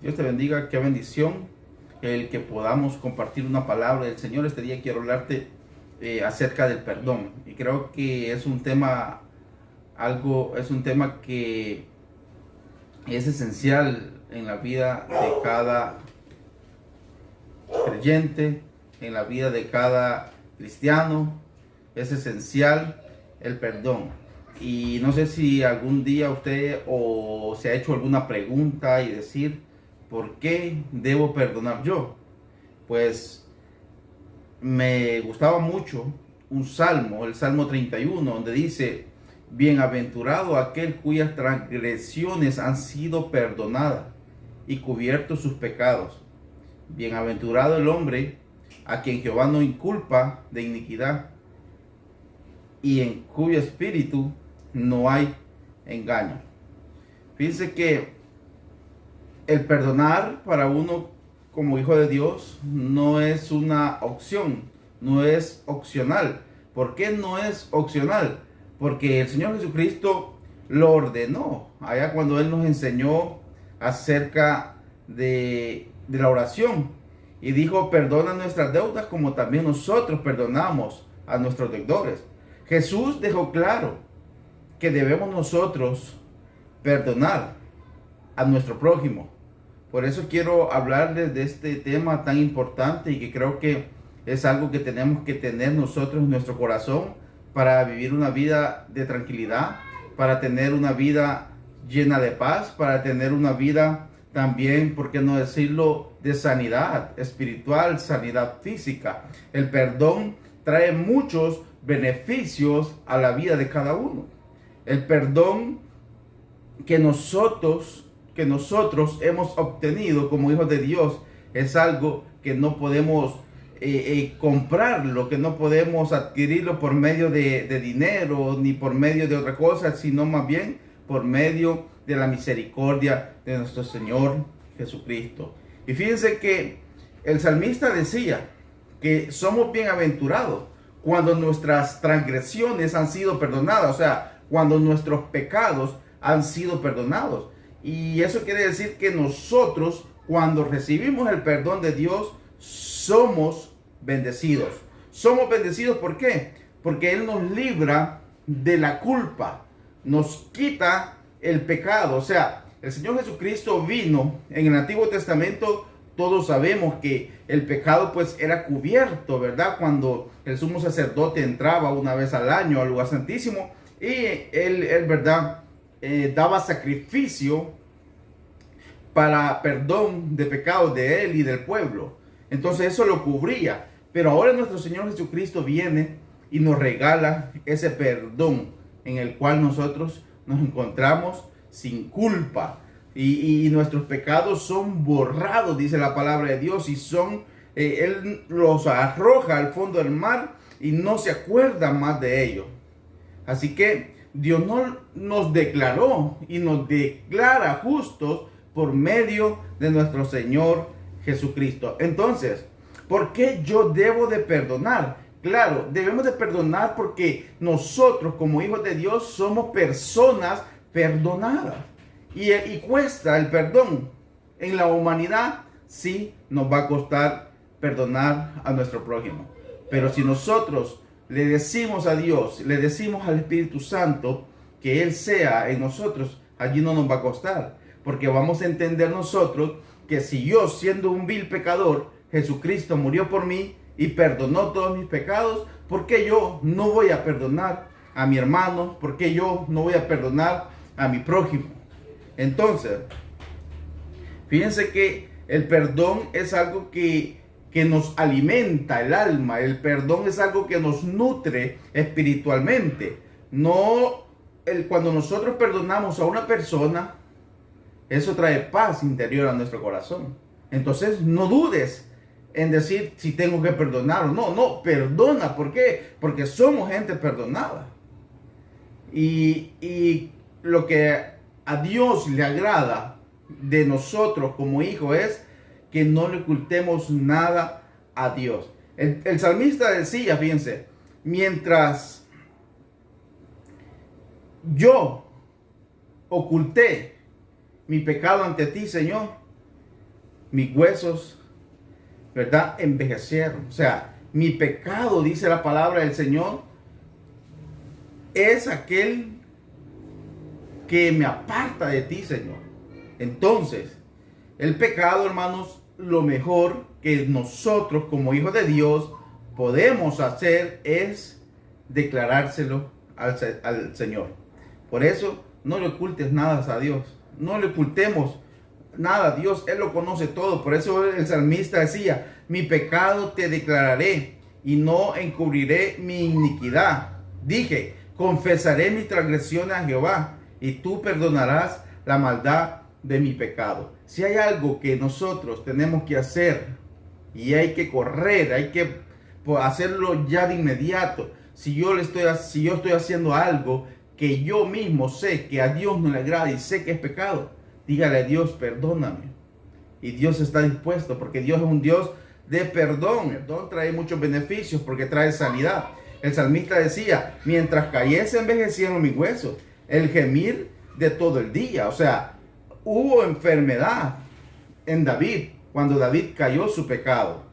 Dios te bendiga, qué bendición el que podamos compartir una palabra del Señor. Este día quiero hablarte acerca del perdón. Y creo que es un tema, es un tema que es esencial en la vida de cada creyente, en la vida de cada cristiano. Es esencial el perdón. Y no sé si algún día usted o se ha hecho alguna pregunta y decir, ¿por qué debo perdonar yo? Pues me gustaba mucho un salmo, el Salmo 31, donde dice, bienaventurado aquel cuyas transgresiones han sido perdonadas y cubiertos sus pecados. Bienaventurado el hombre a quien Jehová no inculpa de iniquidad y en cuyo espíritu no hay engaño. Fíjense que el perdonar para uno como hijo de Dios no es una opción, no es opcional. ¿Por qué no es opcional? Porque el Señor Jesucristo lo ordenó allá cuando Él nos enseñó acerca de la oración y dijo, perdona nuestras deudas como también nosotros perdonamos a nuestros deudores. Jesús dejó claro que debemos nosotros perdonar a nuestro prójimo. Por eso quiero hablarles de este tema tan importante y que creo que es algo que tenemos que tener nosotros en nuestro corazón para vivir una vida de tranquilidad, para tener una vida llena de paz, para tener una vida también, por qué no decirlo, de sanidad espiritual, sanidad física. El perdón trae muchos beneficios a la vida de cada uno. El perdón que nosotros hemos obtenido como hijos de Dios es algo que no podemos comprarlo, que no podemos adquirirlo por medio de dinero ni por medio de otra cosa, sino más bien por medio de la misericordia de nuestro Señor Jesucristo. Y fíjense que el salmista decía que somos bienaventurados cuando nuestras transgresiones han sido perdonadas, o sea, cuando nuestros pecados han sido perdonados. Y eso quiere decir que nosotros, cuando recibimos el perdón de Dios, somos bendecidos. Somos bendecidos, ¿por qué? Porque Él nos libra de la culpa, nos quita el pecado. O sea, el Señor Jesucristo vino en el Antiguo Testamento. Todos sabemos que el pecado pues era cubierto, ¿verdad? Cuando el sumo sacerdote entraba una vez al año al lugar santísimo y él ¿verdad? Daba sacrificio para perdón de pecados de él y del pueblo. Entonces eso lo cubría. Pero ahora nuestro Señor Jesucristo viene y nos regala ese perdón en el cual nosotros nos encontramos sin culpa. Y nuestros pecados son borrados, dice la palabra de Dios, y Él los arroja al fondo del mar y no se acuerda más de ellos. Así que Dios nos declaró y nos declara justos por medio de nuestro Señor Jesucristo. Entonces, ¿por qué yo debo de perdonar? Claro, debemos de perdonar porque nosotros como hijos de Dios somos personas perdonadas. Y cuesta el perdón. En la humanidad sí nos va a costar perdonar a nuestro prójimo. Pero si nosotros le decimos a Dios, le decimos al Espíritu Santo que Él sea en nosotros, allí no nos va a costar. Porque vamos a entender nosotros que si yo, siendo un vil pecador, Jesucristo murió por mí y perdonó todos mis pecados, ¿por qué yo no voy a perdonar a mi hermano? ¿Por qué yo no voy a perdonar a mi prójimo? Entonces, fíjense que el perdón es algo que nos alimenta el alma. El perdón es algo que nos nutre espiritualmente. Cuando nosotros perdonamos a una persona, eso trae paz interior a nuestro corazón. Entonces, no dudes en decir si tengo que perdonar o no. No, perdona. ¿Por qué? Porque somos gente perdonada. Y lo que a Dios le agrada de nosotros como hijos es que no le ocultemos nada a Dios. El salmista decía, fíjense, mientras yo oculté mi pecado ante ti, Señor, mis huesos, ¿verdad?, envejecieron. O sea, mi pecado, dice la palabra del Señor, es aquel que me aparta de ti, Señor. Entonces, el pecado, hermanos, lo mejor que nosotros como hijos de Dios podemos hacer es declarárselo al Señor. Por eso, no le ocultes nada a Dios. No le ocultemos nada a Dios. Él lo conoce todo. Por eso el salmista decía, mi pecado te declararé y no encubriré mi iniquidad. Dije, confesaré mis transgresiones a Jehová y tú perdonarás la maldad de mi pecado. Si hay algo que nosotros tenemos que hacer y hay que correr, hay que hacerlo ya de inmediato. Si yo estoy haciendo algo que yo mismo sé que a Dios no le agrada y sé que es pecado, dígale a Dios, perdóname. Y Dios está dispuesto, porque Dios es un Dios de perdón. El perdón trae muchos beneficios porque trae sanidad. El salmista decía, mientras cayese envejecieron mis huesos, el gemir de todo el día. O sea, hubo enfermedad en David cuando David cayó su pecado.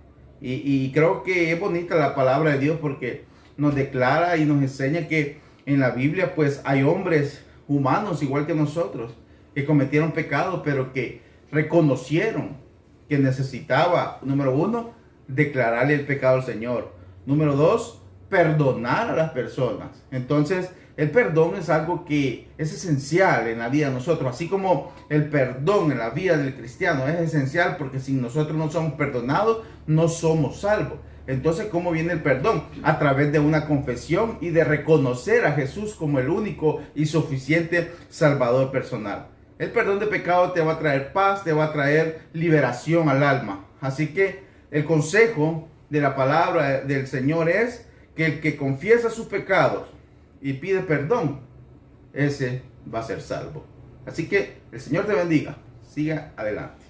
Y creo que es bonita la palabra de Dios porque nos declara y nos enseña que en la Biblia pues hay hombres humanos igual que nosotros que cometieron pecado, pero que reconocieron que necesitaba, número uno, declararle el pecado al Señor. Número dos, perdonar a las personas. Entonces, el perdón es algo que es esencial en la vida de nosotros, así como el perdón en la vida del cristiano es esencial, porque si nosotros no somos perdonados, no somos salvos. Entonces, ¿cómo viene el perdón? A través de una confesión y de reconocer a Jesús como el único y suficiente Salvador personal. El perdón de pecado te va a traer paz, te va a traer liberación al alma. Así que el consejo de la palabra del Señor es que el que confiesa sus pecados y pide perdón, ese va a ser salvo. Así que el Señor te bendiga. Siga adelante.